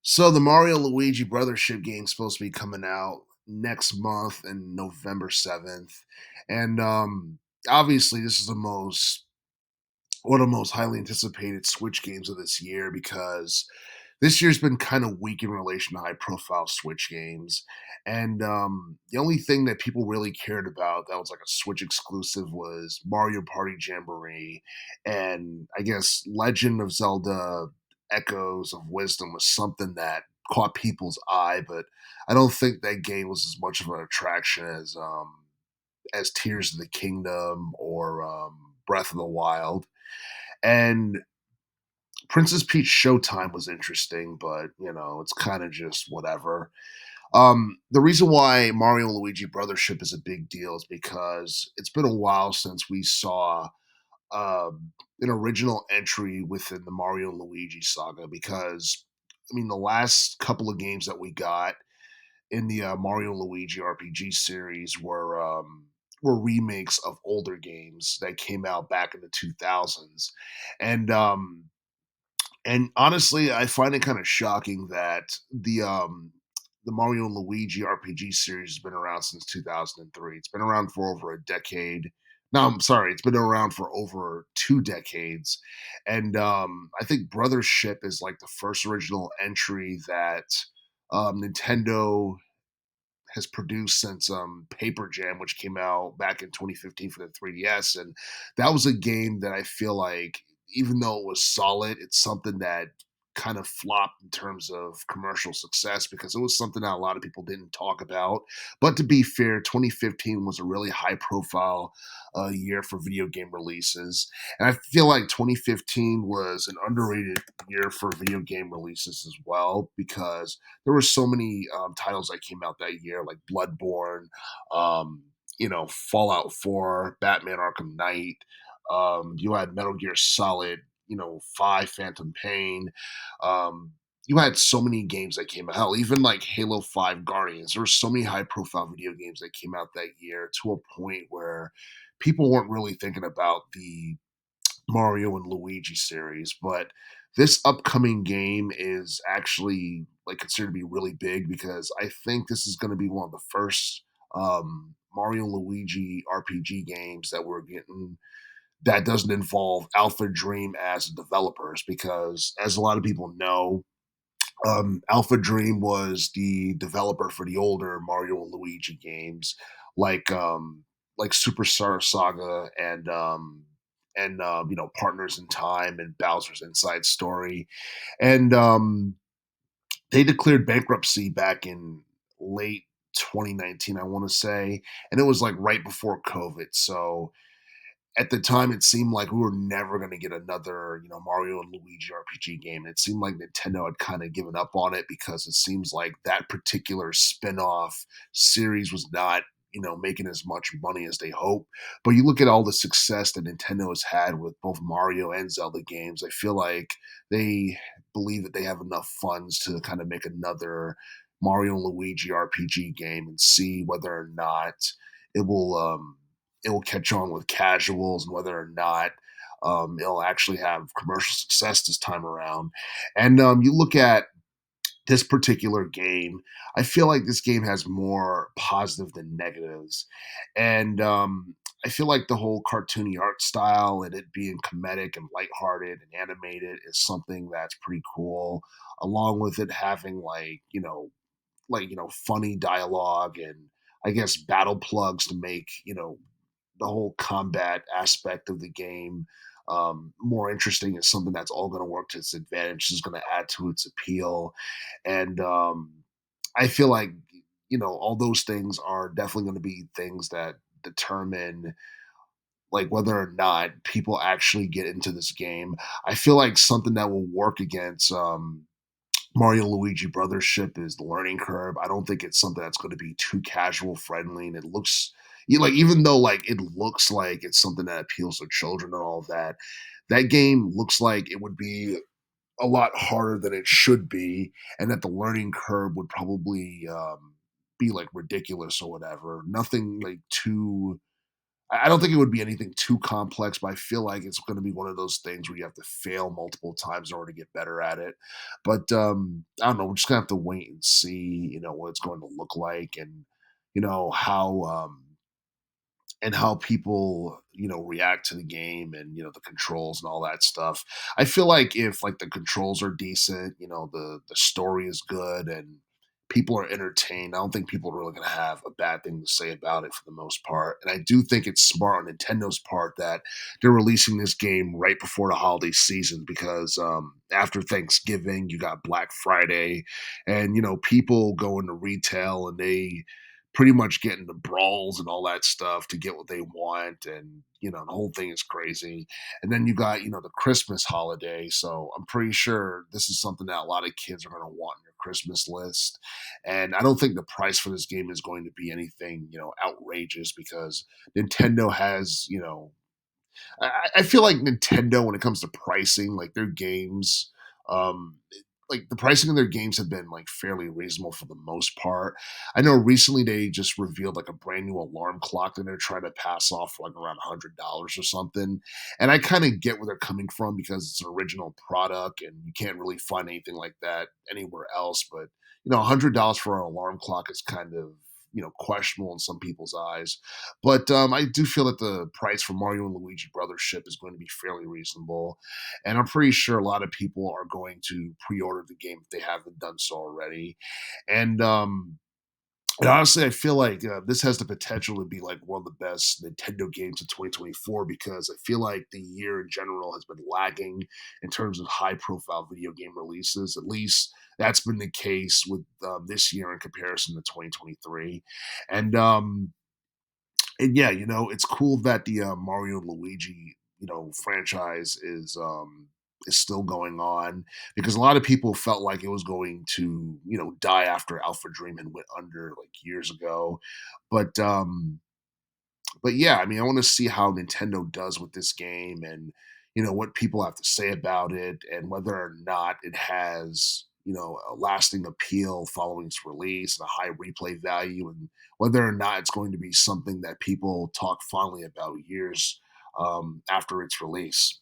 So the Mario Luigi Brothership game is supposed to be coming out next month in November 7th. And obviously this is the most one of the most highly anticipated Switch games of this year because this year's been kind of weak in relation to high profile Switch games. And the only thing that people really cared about that was like a Switch exclusive was Mario Party Jamboree. And I guess Legend of Zelda Echoes of Wisdom was something that caught people's eye, but I don't think that game was as much of an attraction as Tears of the Kingdom or Breath of the Wild. And Princess Peach Showtime was interesting, but it's kind of just whatever. The reason why Mario and Luigi Brothership is a big deal is because it's been a while since we saw an original entry within the Mario and Luigi saga. Because I mean, the last couple of games that we got in the Mario and Luigi RPG series were remakes of older games that came out back in the 2000s, and and honestly, I find it kind of shocking that the Mario and Luigi RPG series has been around since 2003. It's been around for over a decade. No, I'm sorry, it's been around for over 2 decades, and I think Brothership is like the first original entry that Nintendo has produced since Paper Jam, which came out back in 2015 for the 3DS, and that was a game that I feel like, even though it was solid, it's something that kind of flopped in terms of commercial success because it was something that a lot of people didn't talk about. But to be fair, 2015 was a really high profile year for video game releases, and I feel like 2015 was an underrated year for video game releases as well because there were so many titles that came out that year, like Bloodborne, Fallout 4, Batman Arkham Knight. You had Metal Gear Solid, 5, Phantom Pain. You had so many games that came out. Hell, even like Halo 5 Guardians. There were so many high profile video games that came out that year to a point where people weren't really thinking about the Mario and Luigi series, but this upcoming game is actually like considered to be really big because I think this is going to be one of the first Mario and Luigi RPG games that we're getting that doesn't involve Alpha Dream as developers because, as a lot of people know, Alpha Dream was the developer for the older Mario and Luigi games, like Superstar Saga and Partners in Time and Bowser's Inside Story, and they declared bankruptcy back in late 2019, I want to say, and it was like right before COVID, so at the time it seemed like we were never going to get another Mario and Luigi RPG game. It seemed like Nintendo had kind of given up on it because it seems like that particular spin-off series was not making as much money as they hoped. But you look at all the success that Nintendo has had with both Mario and Zelda games, I feel like they believe that they have enough funds to kind of make another Mario and Luigi RPG game and see whether or not it will it will catch on with casuals and whether or not it'll actually have commercial success this time around. And you look at this particular game, I feel like this game has more positive than negatives. And I feel like the whole cartoony art style and it being comedic and lighthearted and animated is something that's pretty cool, along with it having funny dialogue and I guess battle plugs to make the whole combat aspect of the game more interesting is something that's all going to work to its advantage. Is going to add to its appeal, and I feel like all those things are definitely going to be things that determine like whether or not people actually get into this game. I feel like something that will work against Mario Luigi Brothership is the learning curve. I don't think it's something that's going to be too casual friendly, and it looks even though like it looks like it's something that appeals to children and all of that. That game looks like it would be a lot harder than it should be, and that the learning curve would probably be like ridiculous or whatever. Nothing like too I don't think it would be anything too complex, but I feel like it's going to be one of those things where you have to fail multiple times in order to get better at it. But I don't know. We're just gonna have to wait and see, what it's going to look like, and how how people react to the game, and the controls and all that stuff. I feel like if like the controls are decent, the story is good, and people are entertained, I don't think people are really going to have a bad thing to say about it for the most part. And I do think it's smart on Nintendo's part that they're releasing this game right before the holiday season, because after Thanksgiving you got Black Friday, and people go into retail and they pretty much get into brawls and all that stuff to get what they want, and the whole thing is crazy. And then you got the Christmas holiday, so I'm pretty sure this is something that a lot of kids are going to want in their Christmas list. And I don't think the price for this game is going to be anything outrageous, because Nintendo has I feel like Nintendo, when it comes to pricing, like their games, like the pricing of their games have been like fairly reasonable for the most part. I know recently they just revealed like a brand new alarm clock that they're trying to pass off for like around $100 or something. And I kind of get where they're coming from, because it's an original product and you can't really find anything like that anywhere else. But $100 for an alarm clock is kind of questionable in some people's eyes. But I do feel that the price for Mario and Luigi Brothership is going to be fairly reasonable, and I'm pretty sure a lot of people are going to pre-order the game if they haven't done so already. And honestly, I feel like this has the potential to be like one of the best Nintendo games of 2024, because I feel like the year in general has been lagging in terms of high-profile video game releases. At least that's been the case with this year in comparison to 2023. And yeah, it's cool that the Mario and Luigi, franchise is still going on, because a lot of people felt like it was going to, die after Alpha Dream and went under like years ago. But yeah, I mean, I want to see how Nintendo does with this game, and what people have to say about it, and whether or not it has a lasting appeal following its release and a high replay value, and whether or not it's going to be something that people talk fondly about years after its release.